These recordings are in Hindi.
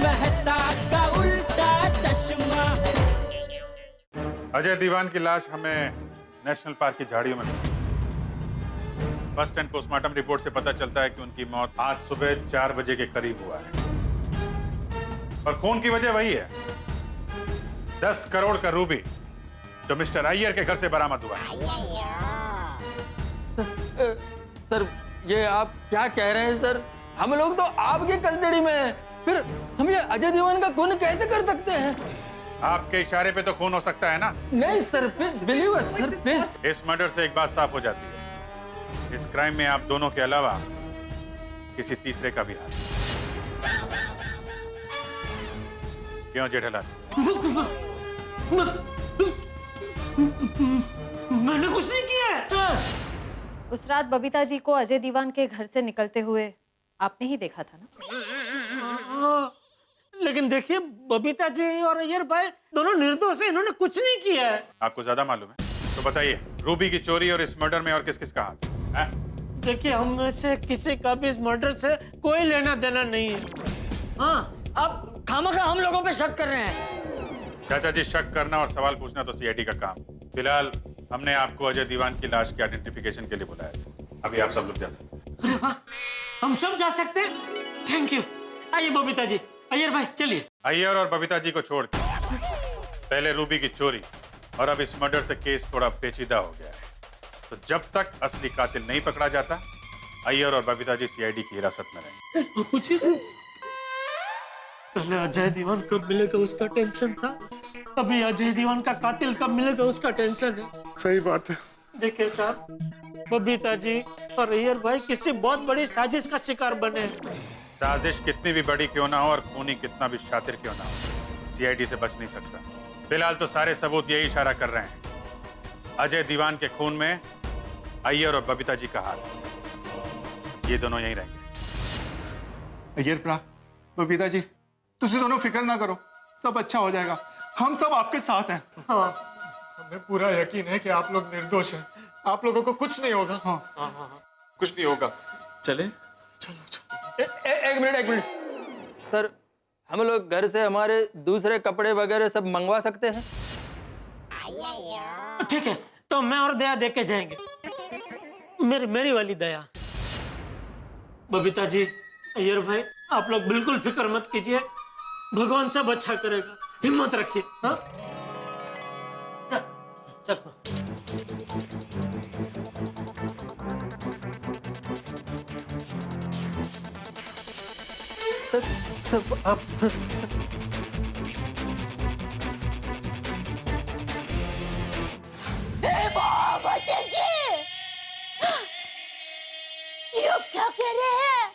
मेहता का उल्टा चश्मा। अजय दीवान की लाश हमें नेशनल पार्क की झाड़ियों में मिली। फर्स्ट एंड पोस्टमार्टम रिपोर्ट से पता चलता है कि उनकी मौत आज सुबह 4 बजे के करीब हुआ है और खून की वजह वही है, 10 करोड़ का रूबी जो मिस्टर अय्यर के घर से बरामद हुआ है। सर ये आप क्या कह रहे हैं सर? हम लोग तो आपके कस्टडी में हैं, फिर हम ये अजय दीवान का खून कैसे कर सकते हैं? आपके इशारे पे तो खून हो सकता है ना? नहीं sir, please believe us sir, please. इस मर्डर से एक बात साफ हो जाती है, इस क्राइम में आप दोनों के अलावा किसी तीसरे का भी हाथ है। क्यों जेठालाल? मैंने कुछ नहीं किया। उस रात बबीता जी को अजय दीवान के घर से निकलते हुए आपने ही देखा था ना? लेकिन देखिए बबीता जी और अय्यर भाई दोनों निर्दोष हैं, इन्होंने कुछ नहीं किया है। आपको ज्यादा मालूम है तो बताइए, रूबी की चोरी और इस मर्डर में और किस किस का हाथ है? देखिए हम में से किसी का भी इस मर्डर से कोई लेना देना नहीं है। हाँ, आप खामखा हम लोगों पे शक कर रहे हैं। चाचा जी, शक करना और सवाल पूछना तो सीआईडी का काम। फिलहाल हमने आपको अजय दीवान की लाश के आइडेंटिफिकेशन के लिए बुलाया था। अभी आप सब लोग जा सकते हैं। अरे वाह, हम सब जा सकते हैं? Thank you. आइए बबीता जी, अय्यर भाई चलिए। अय्यर और बबीता जी को छोड़ के पहले रूबी की चोरी और अब इस मर्डर से केस थोड़ा पेचीदा हो गया है, तो जब तक असली कातिल नहीं पकड़ा जाता, अय्यर और बबीता जी सीआईडी की हिरासत में रहेंगे। पूछिए, पहले अजय दीवान कब मिलेगा उसका टेंशन था, अभी अजय दीवान का कातिल कब मिलेगा उसका टेंशन है। सही बात है। देखिए साहब, बबीता जी और अय्यर भाई किसी बहुत बड़ी साजिश का शिकार बने। साजिश कितनी भी बड़ी क्यों ना हो और खूनी कितना भी शातिर क्यों ना हो, सीआईडी से बच नहीं सकता। फिलहाल तो सारे सबूत यही इशारा कर रहे हैं, अजय दीवान के खून में अय्यर और बबीता जी का हाथ है। ये दोनों यहीं रहेंगे। अय्यर प्रा, बबीता जी, तुसी दोनों फिक्र ना करो, सब अच्छा हो जाएगा। हम सब आपके साथ हैं। हाँ, हमें पूरा यकीन है कि आप लोग निर्दोष हैं। आप लोगों को कुछ नहीं होगा। हाँ। कुछ नहीं होगा। चले? चलो चलो। एक मिनट सर, हम लोग घर से हमारे दूसरे कपड़े वगैरह सब मंगवा सकते हैं? ठीक है, तो मैं और दया देके जाएंगे। मेरी वाली दया। बबीता जी, अय्यर भाई, आप लोग बिल्कुल फिक्र मत कीजिए, भगवान सब अच्छा करेगा, हिम्मत रखिए। हाँ, चलो। आप ये अब क्या कह रहे हैं?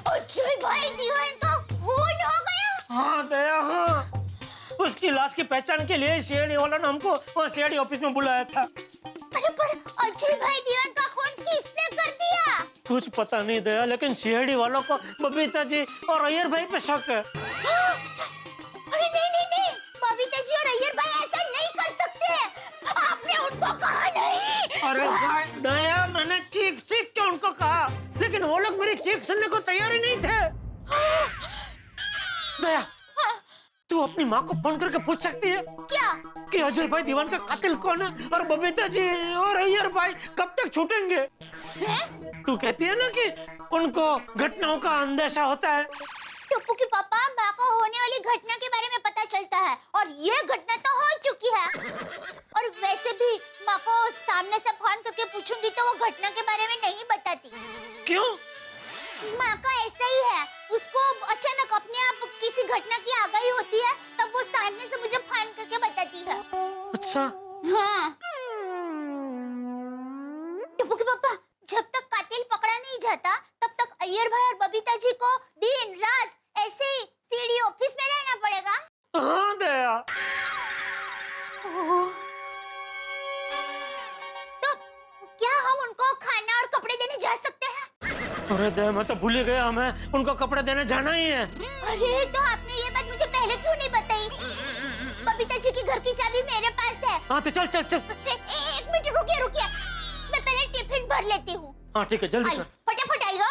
अजय भाई दीवान का खून हो गया? हाँ दया, हाँ, उसकी लाश की पहचान के लिए सीआईडी वालों ने हमको वहाँ सीआईडी ऑफिस में बुलाया था। अरे पर अजय भाई दीवान का खून किसने कर दिया? कुछ पता नहीं दया, लेकिन सीआईडी वालों को बबीता जी और अय्यर भाई पे शक है। अरे नहीं, बबीता जी और अय्यर भाई ऐसा नहीं कर सकते। आपने उनको कहा नहीं। अरे भाई दया, मैंने चीख के उनको कहा, लेकिन वो लोग मेरी चीख सुनने को तैयार ही नहीं थे। दया, तू अपनी माँ को फोन करके पूछ सकती है क्या कि अजय भाई दीवान का कातिल कौन है और बबीता जी और अय्यर भाई कब तक छूटेंगे? तू कहती है ना कि उनको घटनाओं का अंदेशा होता है। टप्पू के पापा, माँ को होने वाली घटना के बारे में पता चलता है और ये घटना तो हो चुकी है। और वैसे भी माँ को सामने से फोन करके पूछूंगी तो वो घटना के बारे में नहीं बताती। क्यों? माँ का ऐसा ही है, उसको अचानक अपने आप किसी घटना की आगाही होती है, तब वो सामने से मुझे फोन करके बताती है। अच्छा। हाँ। टप्पू के पापा, जब तक कातिल पकड़ा नहीं जाता तब तक अय्यर भाई और बबीता जी को दिन रात ऐसे ही सीडी ऑफिस में रहना पड़ेगा। हाँ दया। तो क्या हम उनको खाना और कपड़े देने जा सकते हैं? अरे दया, मैं तो भूल ही गया, हमें उनको कपड़े देने जाना ही है। अरे तो आपने ये बात मुझे पहले क्यों नहीं बताई? बबीता जी की घर की चाबी मेरे पास है। हाँ तो चल। एक मिनट रुकिए, मैं पहले टिफिन भर लेती हूँ। हाँ ठीक है, जल्दी कर। फटाफट आई हो।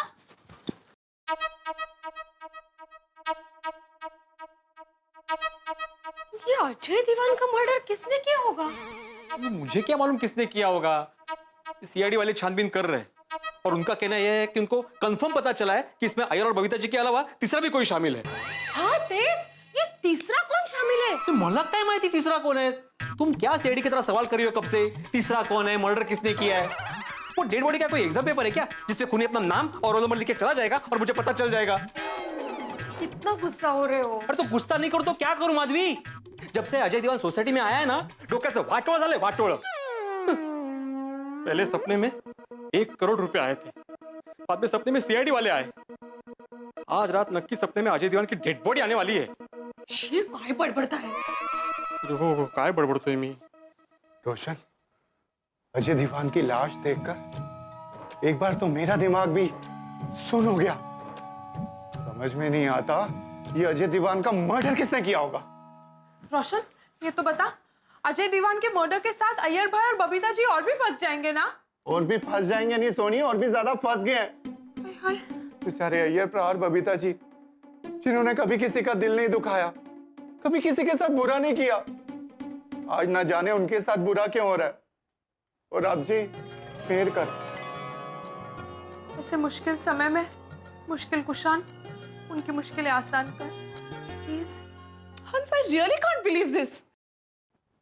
ये अजय दीवान का मर्डर किसने किया होगा? मुझे क्या मालूम किसने किया होगा। सीआईडी वाले छानबीन कर रहे हैं और उनका कहना यह है कि उनको कंफर्म पता चला है कि इसमें अय्यर और बबीता जी के अलावा तीसरा भी कोई शामिल है। हाँ तेज, ये तीसरा कौन शामिल है? तो मोहल्ला टाइम माहिती तीसरा कौन है? तुम क्या सीआईडी की तरह सवाल कर रही हो कब से? तीसरा कौन है, मर्डर किसने किया है? वो डेड बॉडी का कोई एग्जाम पेपर है क्या जिसमें खूनी अपना नाम और रोल नंबर लिख के चला जाएगा और मुझे पता चल जाएगा? कितना गुस्सा हो रहे हो? अरे तो गुस्सा नहीं करो तो क्या करूं माधवी? जब से अजय दीवान सोसाइटी में आया है ना, डोक्याचं वाटोळ झाले, वाटोळ। पहले सपने में 1 करोड़ रुपए आए थे, बाद में सपने में सीआईडी वाले आए, आज रात नक्की सपने में अजय दीवान की डेड बॉडी आने वाली है। ये काय बडबडता है? हो काय बडबडतोय मी? रोशन, अजय दीवान की लाश देखकर एक बार तो मेरा दिमाग भी सुन हो गया। समझ में नहीं आता ये अजय दीवान का मर्डर किसने किया होगा। रोशन, ये तो बता, अजय दीवान के मर्डर के साथ अय्यर भाई और बबीता जी और भी फंस जाएंगे ना? और भी फंस जाएंगे नहीं सोनी, और भी ज्यादा फंस गए हैं। बेचारे अय्यर भा और बबीता जी, जिन्होंने कभी किसी का दिल नहीं दुखाया, कभी किसी के साथ बुरा नहीं किया, आज ना जाने उनके साथ बुरा क्यों हो रहा है। और अब जी फेर कर। ऐसे मुश्किल समय में मुश्किल कुशान उनकी मुश्किलें आसान कर, प्लीज। हंस, I really can't believe this.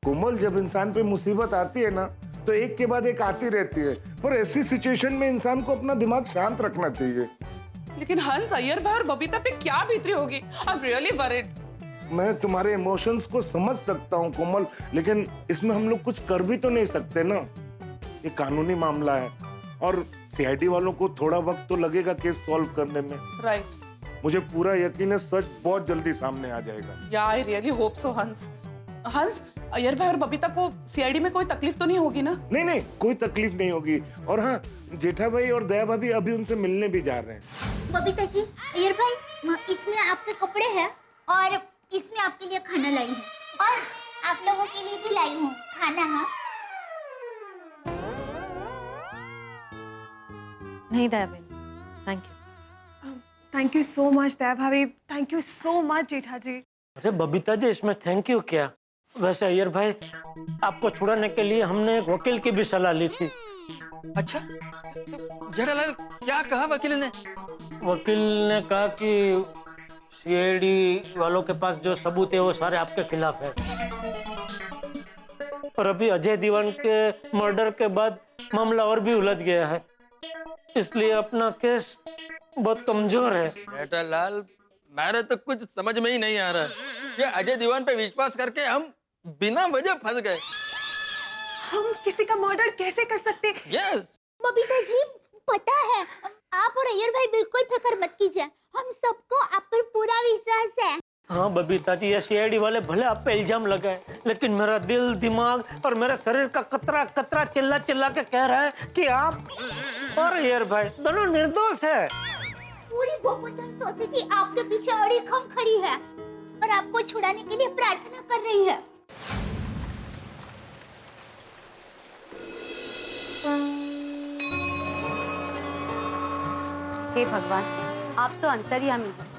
कोमल, जब इंसान पे मुसीबत आती है ना तो एक के बाद एक आती रहती है, पर ऐसी सिचुएशन में इंसान को अपना दिमाग शांत रखना चाहिए। लेकिन हंस, अय्यर भाई और बबीता पे क्या बीत रही होगी? I'm really worried. मैं तुम्हारे इमोशंस को समझ सकता हूँ कोमल, लेकिन इसमें हम लोग कुछ कर भी तो नहीं सकते ना। ये कानूनी मामला है और सीआईडी वालों को थोड़ा वक्त तो लगेगा केस सॉल्व करने में। Right. मुझे पूरा यकीन है सच बहुत जल्दी सामने आ जाएगा। Yeah, I really hope so, हंस। हंस, अय्यर भाई और बबीता को सीआईडी में कोई तकलीफ तो नहीं होगी ना? नहीं, कोई तकलीफ नहीं होगी। और हाँ, जेठा भाई और दया भाभी अभी उनसे मिलने भी जा रहे हैं। बबीता जी, अय्यर भाई, इसमें आपके कपड़े हैं और इसमें आपके लिए खाना लाई हूँ, और आप लोगों के लिए भी लाई हूँ खाना। हाँ नहीं दया बहन, thank you. Thank you so much Daya भाभी, thank you so much Jetha ji. अरे बबीता जी, इसमें थैंक यू क्या? वैसे अय्यर भाई, आपको छुड़ाने के लिए हमने एक वकील की भी सलाह ली थी। अच्छा, तो जेठालाल क्या कहा वकील ने? वकील ने कहा कि सीआईडी वालों के पास जो सबूत है वो सारे आपके खिलाफ है, और अभी अजय दीवान के मर्डर के बाद मामला और भी उलझ गया है, इसलिए अपना केस बहुत कमजोर है। जेठालाल, मेरे तो कुछ समझ में ही नहीं आ रहा है। ये अजय दीवान पे विश्वास करके हम बिना वजह फंस गए। हम किसी का मर्डर कैसे कर सकते? यस बबीता जी, पता है, आप और अय्यर भाई बिल्कुल फिक्र मत कीजिए, हम सबको आप पर पूरा विश्वास है। हाँ बबीता जी, ये सीआईडी वाले भले आप पे इल्जाम लगाए, लेकिन मेरा दिल, दिमाग और मेरे शरीर का कतरा कतरा चिल्ला चिल्ला के कह रहा है कि आप और अय्यर भाई दोनों निर्दोष है। पूरी गोकुलधाम सोसाइटी आपके पीछे अड़ी खम खड़ी है और आपको छुड़ाने के लिए प्रार्थना कर रही है। हे भगवान, आप तो अंतर्यामी हैं।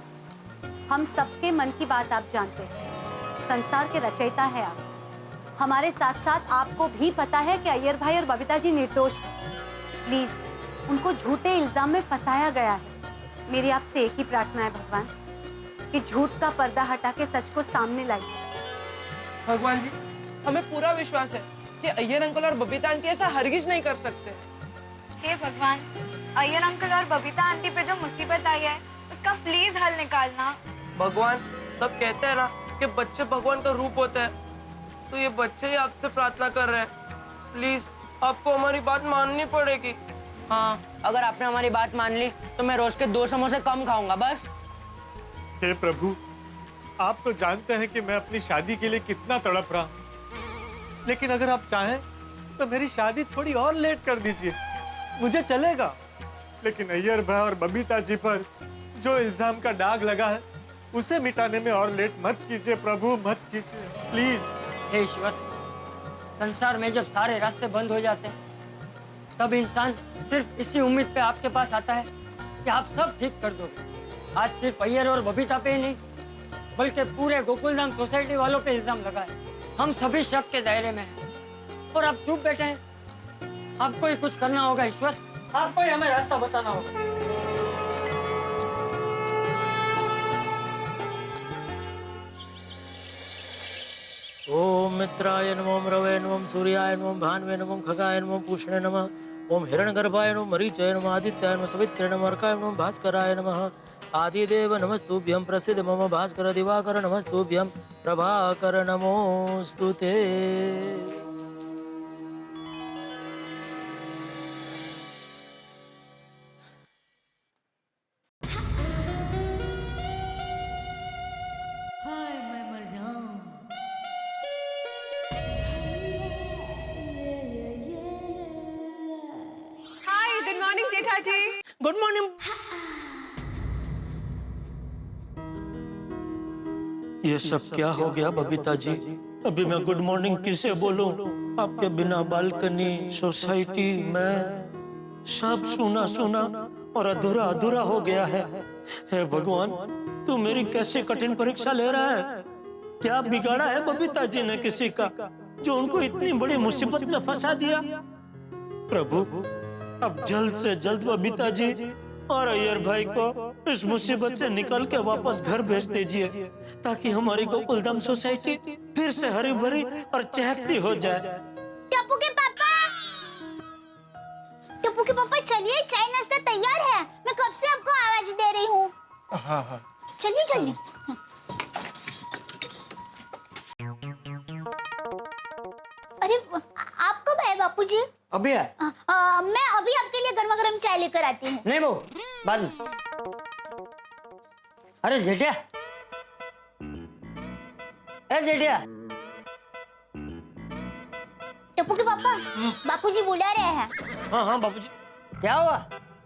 हम सबके मन की बात आप जानते हैं। संसार के रचयिता है आप। हमारे साथ साथ आपको भी पता है कि अय्यर भाई और बबीता जी निर्दोष हैं। प्लीज, उनको झूठे इल्जाम में फंसाया गया है। मेरी आपसे एक ही प्रार्थना है भगवान कि झूठ का पर्दा हटा के सच को सामने लाइए। भगवान जी, हमें पूरा विश्वास है कि अय्यर अंकल और बबीता आंटी ऐसा हरगिज नहीं कर सकते। हे भगवान, अय्यर अंकल और बबीता आंटी पे जो मुसीबत आई है उसका प्लीज हल निकालना। भगवान, सब कहते हैं ना कि बच्चे भगवान का रूप होता है, तो ये बच्चे ही आपसे प्रार्थना कर रहे हैं। प्लीज, आपको हमारी बात माननी पड़ेगी। हाँ, अगर आपने हमारी बात मान ली तो मैं रोज के 2 समोसे कम खाऊंगा बस। हे प्रभु, आप तो जानते हैं कि मैं अपनी शादी के लिए कितना तड़प रहा हूं, लेकिन अगर आप चाहें तो मेरी शादी थोड़ी और लेट कर दीजिए, मुझे चलेगा। लेकिन अय्यर भाई और बबीता जी पर जो इल्जाम का दाग लगा है उसे मिटाने में और लेट मत कीजिए प्रभु, मत कीजिए प्लीज। हे ईश्वर, संसार में जब सारे रास्ते बंद हो जाते हैं तब इंसान सिर्फ इसी उम्मीद पे आपके पास आता है कि आप सब ठीक कर दोगे। आज सिर्फ अय्यर और बबीता पे ही नहीं, बल्कि पूरे गोकुलधाम सोसाइटी वालों पे इल्जाम लगा है। हम सभी शक के दायरे में हैं और आप चुप बैठे हैं। आपको ही कुछ करना होगा ईश्वर, आपको ही हमें रास्ता बताना होगा। ओम मित्राय नमः रवे नमः सूर्याय नमः भानवे नमः खगाय नमः पूषणे नमः ओम हिरण्यगर्भाय नमः मरीचाय नमः आदित्याय नमः सवित्रे नमः अर्काय नमः भास्कराय नमः आदिदेव नमस्तुभ्यं प्रसिद्ध मम भास्कर दिवाकर नमस्तुभ्यं प्रभाकर नमोस्तुते। Hi, good morning Jetha ji. Good morning. ये सब क्या हो गया बबीता जी? अभी मैं गुड मॉर्निंग किसे बोलूं? आपके बिना बालकनी सोसाइटी में सब सुना सुना और अधूरा अधूरा हो गया है। हे भगवान, तू मेरी कैसी कठिन परीक्षा ले रहा है? क्या बिगाड़ा है बबीता जी ने किसी का जो उनको इतनी बड़ी मुसीबत में फंसा दिया? प्रभु, अब जल्द से जल्द बबीता जी और अय्यर भाई को इस मुसीबत से निकल के वापस घर भेज दीजिए ताकि हमारी गोकुलधाम सोसाइटी फिर से हरी भरी और चहकती हो जाए। टप्पू के पापा, टप्पू के पापा चलिए, चाय नाश्ता तैयार है। मैं कब से आपको आवाज दे रही हूँ। हाँ हाँ, चलिए जल्दी। अरे आप कब आए बापूजी? अभी आए? मैं अभी आपके लिए गर्मा गर्म चाय लेकर आती हूँ। नहीं बहू, बाद में। अरे जेठिया, ए जेठिया। टप्पू के पापा, बापूजी बुला रहे हैं। हाँ हाँ बाबूजी। क्या हुआ?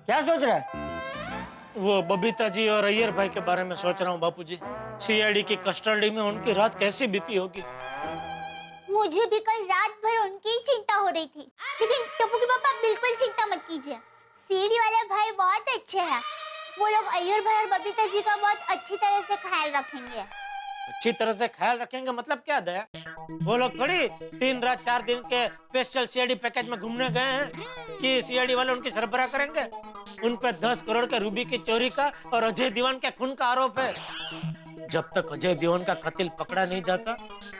क्या सोच रहा है? वो बबीता जी और अय्यर भाई के बारे में सोच रहा हूँ बापूजी। सीआईडी की कस्टडी में उनकी रात कैसी बीती होगी? मुझे भी कल रात भर उनकी चिंता हो रही थी, लेकिन टप्पू के पापा बिल्कुल चिंता मत कीजिए। सीडी वाले भाई बहुत अच्छे हैं। वो लोग अय्यर भाई और बबीता जी का बहुत अच्छी तरह से ख्याल रखेंगे। अच्छी तरह से ख्याल रखेंगे मतलब क्या दया? वो लोग थोड़ी 3 रात 4 दिन के स्पेशल सीआईडी पैकेज में घूमने गए हैं कि सीआईडी वाले उनकी सरबराह करेंगे। उन पे 10 करोड़ के रूबी की चोरी का और अजय दीवान के खून का आरोप है। जब तक अजय दीवान का कतिल पकड़ा नहीं जाता,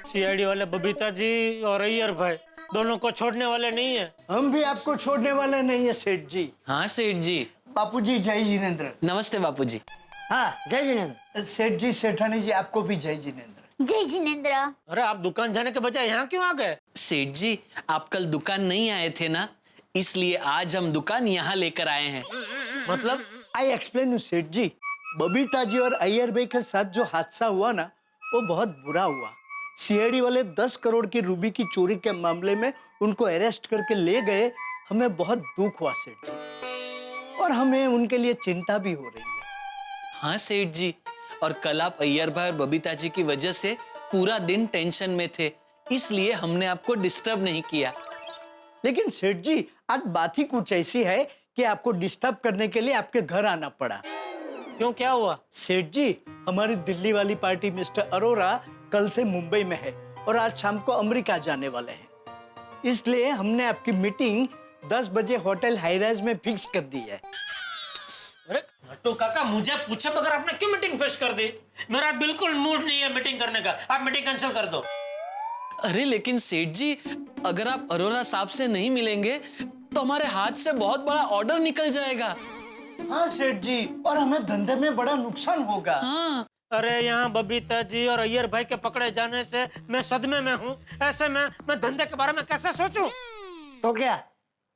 सीआईडी वाले बबीता जी और अय्यर भाई दोनों को छोड़ने वाले नहीं है। हम भी आपको छोड़ने वाले नहीं है सेठ जी। हाँ सेठ जी। बापूजी जय जिनेंद्र। नमस्ते बापूजी। हाँ जय जिनेंद्र। सेठ जी, सेठानी जी, आपको भी जय जिनेंद्र। जय जिनेंद्र। अरे आप दुकान जाने के बजाय यहाँ क्यों आ गए? सेठ जी, आप कल दुकान नहीं आए थे ना, इसलिए आज हम दुकान यहाँ लेकर आए हैं। मतलब? आई एक्सप्लेन यू सेठ जी। बबीता जी और अय्यर भाई के साथ जो हादसा हुआ ना, वो बहुत बुरा हुआ। सीआईडी वाले 10 करोड़ की रूबी की चोरी के मामले में उनको अरेस्ट करके ले गए। हमें बहुत दुख हुआ सेठ जी, और हमें उनके लिए चिंता भी हो रही है। हाँ सेठ जी, और कल आप अय्यर भाई और बबीता जी की वजह से पूरा दिन टेंशन में थे, इसलिए हमने आपको डिस्टर्ब नहीं किया। लेकिन सेठ जी, आज बात ही कुछ ऐसी है कि आपको डिस्टर्ब करने के लिए आपके घर आना पड़ा। क्यों, क्या हुआ? सेठ जी, हमारी दिल्ली वाली पार्टी मिस्टर अरोरा कल से मुंबई में है और आज शाम को अमेरिका जाने वाले हैं। इसलिए हमने आपकी मीटिंग 10 बजे होटल हाईराइज में फिक्स कर दी है। अरे नट्टू काका, मुझे पूछे बगैर आपने क्यों मीटिंग फिक्स कर दी? मेरा बिल्कुल मूड नहीं है मीटिंग करने का। आप मीटिंग कैंसिल कर दो। अरे लेकिन सेठ जी, अगर आप अरोरा साहब से नहीं मिलेंगे तो हमारे हाथ से बहुत बड़ा ऑर्डर निकल जाएगा। हाँ सेठ जी, और हमें धंधे में बड़ा नुकसान होगा। हाँ। अरे यहाँ बबीता जी और अय्यर भाई के पकड़े जाने से मैं सदमे में हूँ। ऐसे में मैं धंधे के बारे में कैसे सोचूं? तो क्या,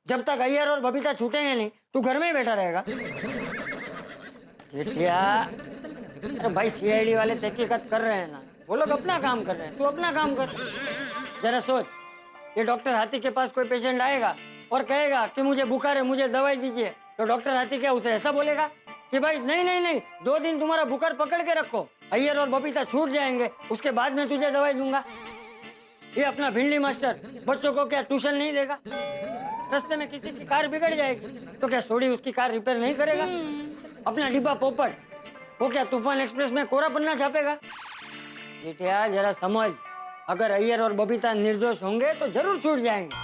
जब तक अय्यर और बबीता छूटेंगे नहीं, तू घर में ही बैठा रहेगा? जेठिया, अरे भाई सीआईडी वाले तहकीकात कर रहे हैं ना, वो लोग अपना काम कर रहे हैं, तू अपना काम कर। जरा सोच, ये डॉक्टर हाथी के पास कोई पेशेंट आएगा और कहेगा कि मुझे बुखार है, मुझे दवाई दीजिए, तो डॉक्टर हाथी क्या उसे ऐसा बोलेगा कि भाई नहीं नहीं नहीं, 2 दिन तुम्हारा बुखार पकड़ के रखो, अय्यर और बबीता छूट जाएंगे, उसके बाद में तुझे दवाई दूंगा। ये अपना भिंडी मास्टर बच्चों को क्या ट्यूशन नहीं देगा? रास्ते में किसी की कार बिगड़ जाएगी तो क्या सोडी उसकी कार रिपेयर नहीं करेगा? अपना डिब्बा पोपट, वो क्या तूफान एक्सप्रेस में कोरा पन्ना छापेगा? जेठिया जरा समझ, अगर अय्यर और बबीता निर्दोष होंगे तो जरूर छूट जाएंगे।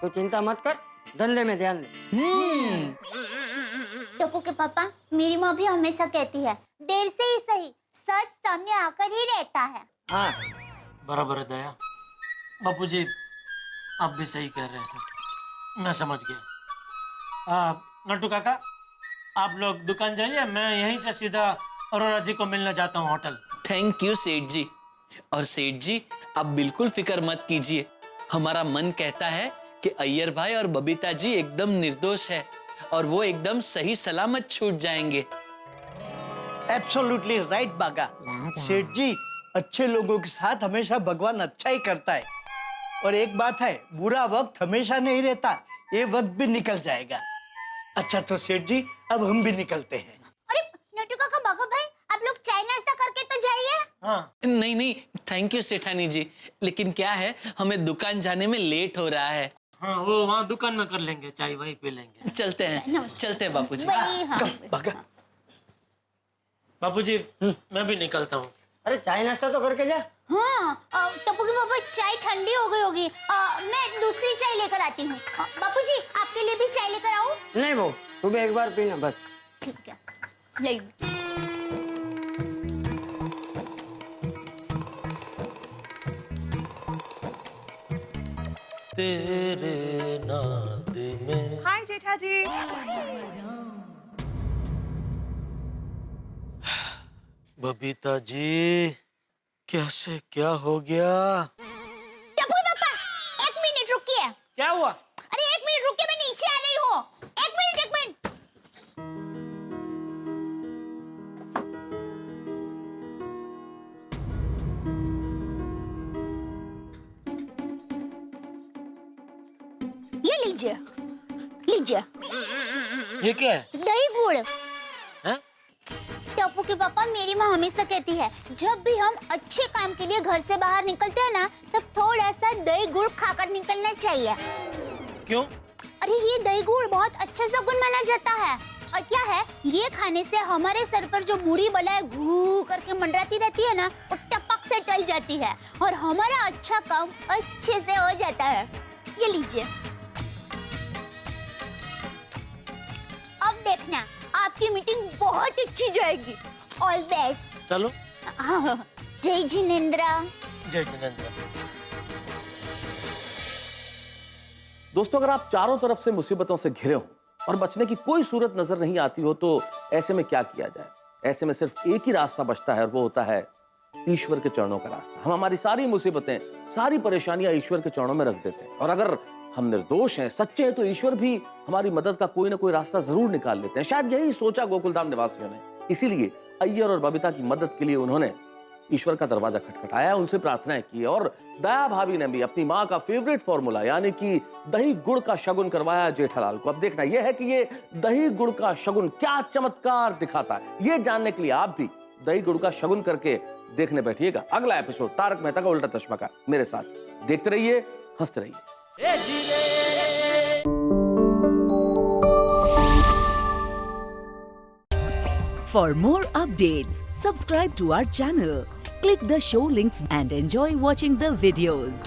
तो चिंता मत कर, धंधे में ध्यान दे। टप्पू के पापा, मेरी माँ भी हमेशा कहती है, देर से ही सही सच सामने आकर ही रहता है। हाँ बराबर है दया। बापूजी आप भी सही कह रहे हैं, मैं समझ गया। नट्टू काका, आप लोग दुकान जाइए, मैं यहीं से सीधा अरोरा जी को मिलने जाता हूँ होटल। थैंक यू सेठ जी। और सेठ जी आप बिल्कुल फिक्र मत कीजिए, हमारा मन कहता है कि अय्यर भाई और बबीता जी एकदम निर्दोष है और वो एकदम सही सलामत छूट जाएंगे। एब्सोल्युटली राइट बागा। सेठ जी, अच्छे लोगों के साथ हमेशा भगवान अच्छा ही करता है। और एक बात है, बुरा वक्त हमेशा नहीं रहता, ये वक्त भी निकल जाएगा। अच्छा तो सेठ जी, अब हम भी निकलते हैं। अरे नट्टू काका, बागा भाई, आप लोग चाय नाश्ता करके तो जाइए। हाँ। नहीं नहीं, थैंक यू सेठानी जी, लेकिन क्या है, हमें दुकान जाने में लेट हो रहा है। हाँ, वो वहाँ दुकान में कर लेंगे, चाय वहीं पी लेंगे। चलते हैं बापूजी। बापूजी मैं भी निकलता हूँ। अरे चाय नाश्ता तो करके जा। हाँ, टप्पू के पापा चाय ठंडी हो गई होगी, मैं दूसरी चाय लेकर आती हूँ। बापूजी आपके लिए भी चाय लेकर आऊँ? नहीं वो सुबह एक बार पीना बस। ठीक है, ले। तेरे नाद में। हाय जेठा जी। बबीता जी कैसे क्या हो गया? टप्पू पापा, 1 मिनट रुकिए। क्या हुआ? अरे 1 मिनट रुकिए, मैं नीचे आ रही हूँ। 1 मिनट 1 मिनट। ये लीजिए, लीजिए। ये क्या है? दही गुड़। हैं? टप्पू के पापा, मेरी माँ हमेशा कहती है, जब भी हम अच्छे काम के लिए घर से बाहर निकलते हैं ना, तब थोड़ा सा दही गुड़ खाकर निकलना चाहिए। क्यों? अरे ये दही गुड़ बहुत अच्छा शगुन माना जाता है। और क्या है, ये खाने से हमारे सर पर जो बुरी बलाएं घू करके मंडराती रहती है ना, वो टपक से टल जाती है और हमारा अच्छा काम अच्छे से हो जाता है। ये लीजिए। अब देखना, आपकी मीटिंग बहुत अच्छी जाएगी। All best. चलो। जय जिनेंद्र। जय जिनेंद्र। दोस्तों, अगर आप चारों तरफ से मुसीबतों से घिरे हो और बचने की कोई सूरत नजर नहीं आती हो, तो ऐसे में क्या किया जाए? ऐसे में सिर्फ एक ही रास्ता बचता है और वो होता है ईश्वर के चरणों का रास्ता। हम हमारी सारी मुसीबतें, सारी परेशानियां ईश्वर के चरणों में रख देते हैं, और अगर हम निर्दोष हैं, सच्चे हैं, तो ईश्वर भी हमारी मदद का कोई ना कोई रास्ता जरूर निकाल लेते हैं। शायद यही सोचा गोकुलधाम निवासियों ने, इसीलिए अय्यर और बबीता की मदद के लिए उन्होंने ईश्वर का दरवाजा खटखटाया, उनसे प्रार्थनाएं की, और दया भाभी ने भी अपनी माँ का फेवरेट फॉर्मूला यानी कि दही गुड़ का शगुन करवाया जेठालाल को। अब देखना यह है कि ये दही गुड़ का शगुन क्या चमत्कार दिखाता है। ये जानने के लिए आप भी दही गुड़ का शगुन करके देखने बैठिएगा अगला एपिसोड तारक मेहता का उल्टा चश्मा का मेरे साथ। देखते रहिए, हंसते रहिए। For more updates, subscribe to our channel, click the show links and enjoy watching the videos.